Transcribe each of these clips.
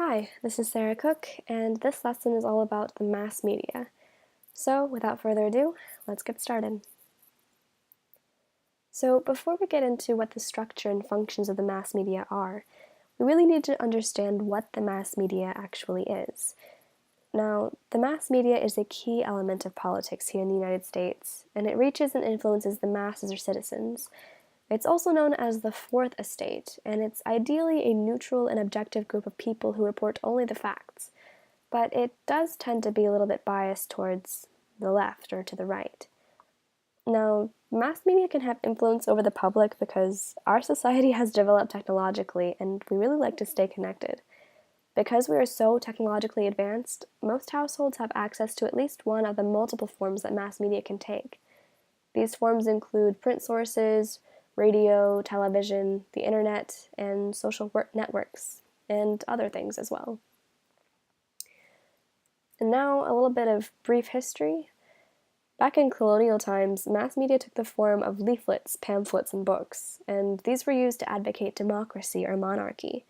Hi, this is Sarah Cook, and this lesson is all about the mass media. So, without further ado, let's get started. So, before we get into what the structure and functions of the mass media are, we really need to understand what the mass media actually is. Now, the mass media is a key element of politics here in the United States, and it reaches and influences the masses or citizens. It's also known as the Fourth Estate, and it's ideally a neutral and objective group of people who report only the facts. But it does tend to be a little bit biased towards the left or to the right. Now, mass media can have influence over the public because our society has developed technologically and we really like to stay connected. Because we are so technologically advanced, most households have access to at least one of the multiple forms that mass media can take. These forms include print sources, radio, television, the internet, and social networks, and other things as well. And now, a little bit of brief history. Back in colonial times, mass media took the form of leaflets, pamphlets, and books, and these were used to advocate democracy or monarchy.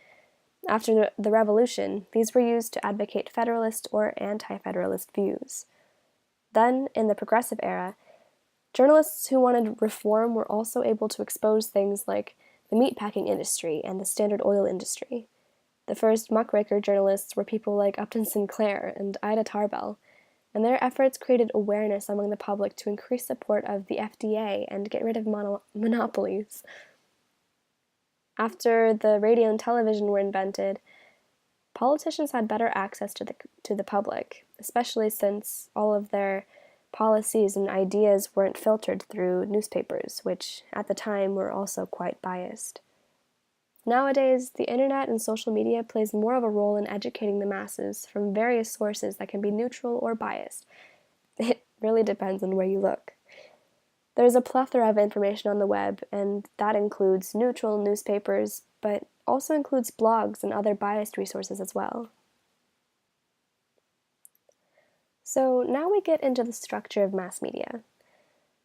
After the Revolution, these were used to advocate federalist or anti-federalist views. Then, in the Progressive era, journalists who wanted reform were also able to expose things like the meatpacking industry and the Standard Oil industry. The first muckraker journalists were people like Upton Sinclair and Ida Tarbell, and their efforts created awareness among the public to increase support of the FDA and get rid of monopolies. After the radio and television were invented, politicians had better access to the public, especially since all of their policies and ideas weren't filtered through newspapers, which at the time were also quite biased. Nowadays, the internet and social media plays more of a role in educating the masses from various sources that can be neutral or biased. It really depends on where you look. There's a plethora of information on the web, and that includes neutral newspapers, but also includes blogs and other biased resources as well. So now we get into the structure of mass media.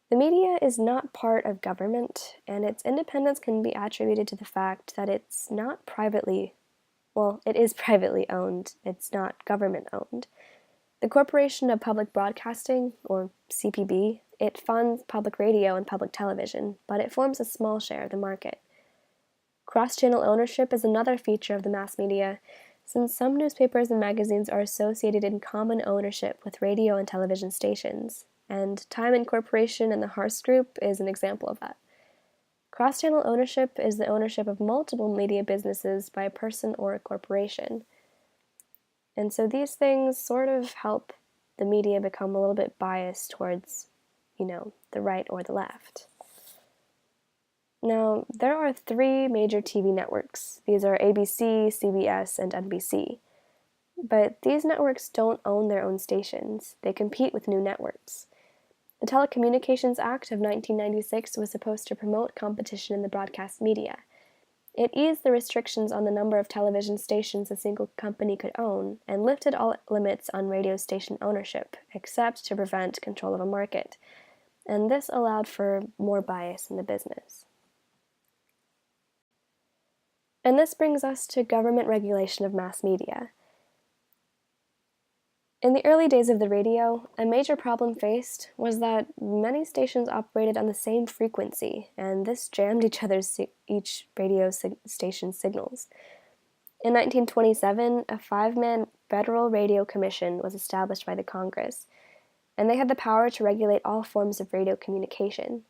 The media is not part of government, and its independence can be attributed to the fact that it's not privately, well, it is privately owned, it's not government owned. The Corporation of Public Broadcasting, or CPB, it funds public radio and public television, but it forms a small share of the market. Cross-channel ownership is another feature of the mass media, since some newspapers and magazines are associated in common ownership with radio and television stations, and Time Incorporation and the Hearst Group is an example of that. Cross-channel ownership is the ownership of multiple media businesses by a person or a corporation. And so these things sort of help the media become a little bit biased towards, the right or the left. Now, there are three major TV networks. These are ABC, CBS, and NBC. But these networks don't own their own stations. They compete with new networks. The Telecommunications Act of 1996 was supposed to promote competition in the broadcast media. It eased the restrictions on the number of television stations a single company could own and lifted all limits on radio station ownership, except to prevent control of a market. And this allowed for more bias in the business. And this brings us to government regulation of mass media. In the early days of the radio, a major problem faced was that many stations operated on the same frequency, and this jammed each radio station's signals. In 1927, a five-man Federal Radio Commission was established by the Congress, and they had the power to regulate all forms of radio communication.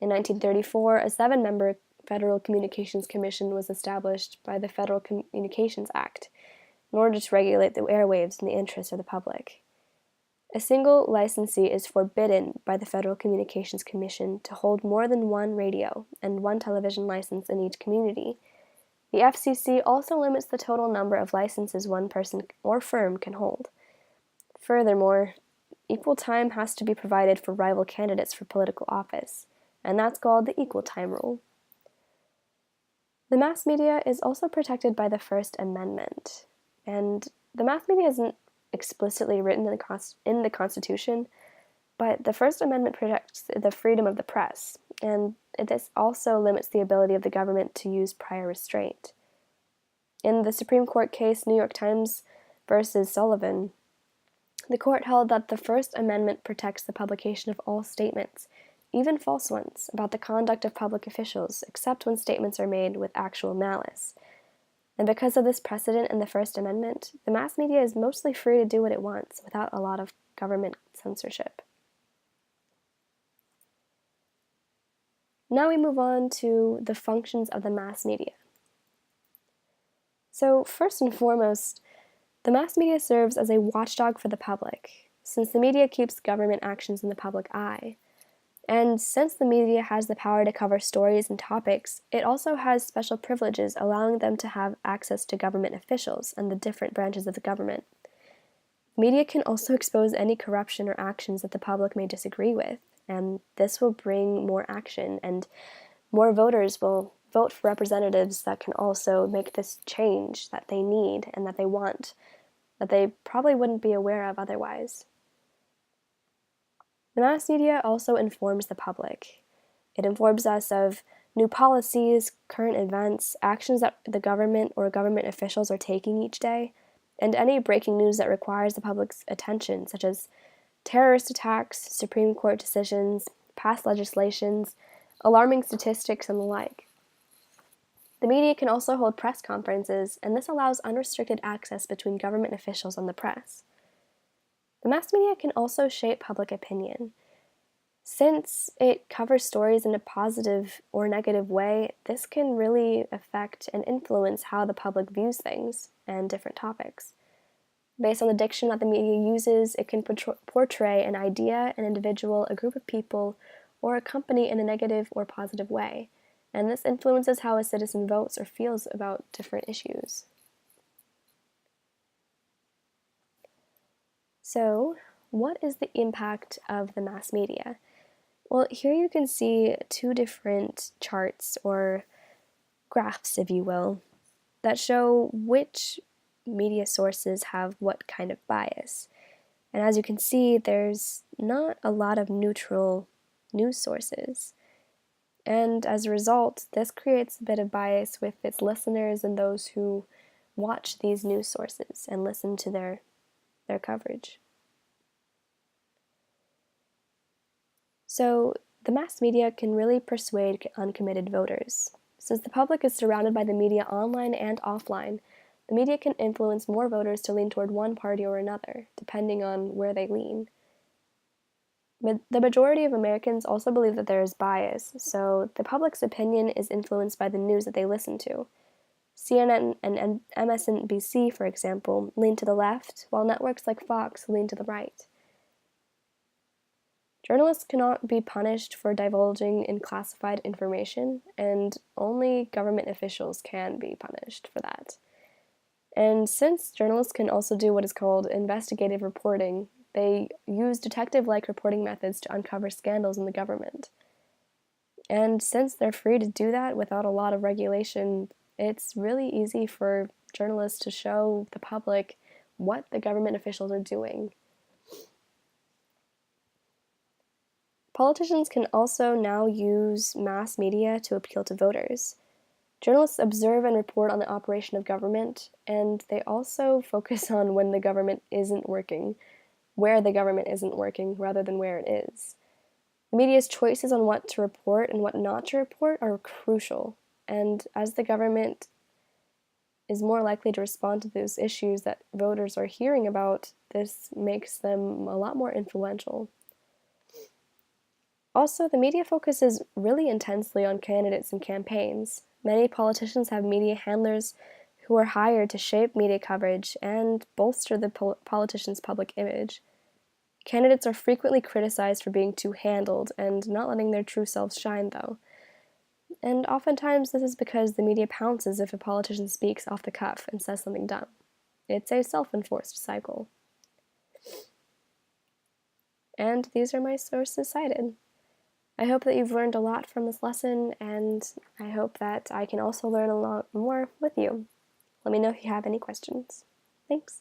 In 1934, a seven-member Federal Communications Commission was established by the Federal Communications Act in order to regulate the airwaves in the interest of the public. A single licensee is forbidden by the Federal Communications Commission to hold more than one radio and one television license in each community. The FCC also limits the total number of licenses one person or firm can hold. Furthermore, equal time has to be provided for rival candidates for political office, and that's called the equal time rule. The mass media is also protected by the First Amendment, and the mass media isn't explicitly written in the Constitution, but the First Amendment protects the freedom of the press, and this also limits the ability of the government to use prior restraint. In the Supreme Court case New York Times versus Sullivan, the court held that the First Amendment protects the publication of all statements, even false ones, about the conduct of public officials, except when statements are made with actual malice. And because of this precedent in the First Amendment, the mass media is mostly free to do what it wants without a lot of government censorship. Now we move on to the functions of the mass media. So first and foremost, the mass media serves as a watchdog for the public, since the media keeps government actions in the public eye. And since the media has the power to cover stories and topics, it also has special privileges allowing them to have access to government officials and the different branches of the government. Media can also expose any corruption or actions that the public may disagree with, and this will bring more action, and more voters will vote for representatives that can also make this change that they need and that they want, that they probably wouldn't be aware of otherwise. The mass media also informs the public. It informs us of new policies, current events, actions that the government or government officials are taking each day, and any breaking news that requires the public's attention, such as terrorist attacks, Supreme Court decisions, past legislations, alarming statistics, and the like. The media can also hold press conferences, and this allows unrestricted access between government officials and the press. The mass media can also shape public opinion. Since it covers stories in a positive or negative way, this can really affect and influence how the public views things and different topics. Based on the diction that the media uses, it can portray an idea, an individual, a group of people, or a company in a negative or positive way, and this influences how a citizen votes or feels about different issues. So, what is the impact of the mass media? Well, here you can see two different charts, or graphs, if you will, that show which media sources have what kind of bias. And as you can see, there's not a lot of neutral news sources. And as a result, this creates a bit of bias with its listeners and those who watch these news sources and listen to their coverage. So the mass media can really persuade uncommitted voters. Since the public is surrounded by the media online and offline, the media can influence more voters to lean toward one party or another, depending on where they lean. But the majority of Americans also believe that there is bias, so the public's opinion is influenced by the news that they listen to. CNN and MSNBC, for example, lean to the left, while networks like Fox lean to the right. Journalists cannot be punished for divulging in classified information, and only government officials can be punished for that. And since journalists can also do what is called investigative reporting, they use detective-like reporting methods to uncover scandals in the government. And since they're free to do that without a lot of regulation, it's really easy for journalists to show the public what the government officials are doing. Politicians can also now use mass media to appeal to voters. Journalists observe and report on the operation of government, and they also focus on when the government isn't working, where the government isn't working, rather than where it is. The media's choices on what to report and what not to report are crucial, and as the government is more likely to respond to those issues that voters are hearing about, this makes them a lot more influential. Also, the media focuses really intensely on candidates and campaigns. Many politicians have media handlers who are hired to shape media coverage and bolster the politician's public image. Candidates are frequently criticized for being too handled and not letting their true selves shine, though. And oftentimes this is because the media pounces if a politician speaks off the cuff and says something dumb. It's a self-enforced cycle. And these are my sources cited. I hope that you've learned a lot from this lesson, and I hope that I can also learn a lot more with you. Let me know if you have any questions. Thanks.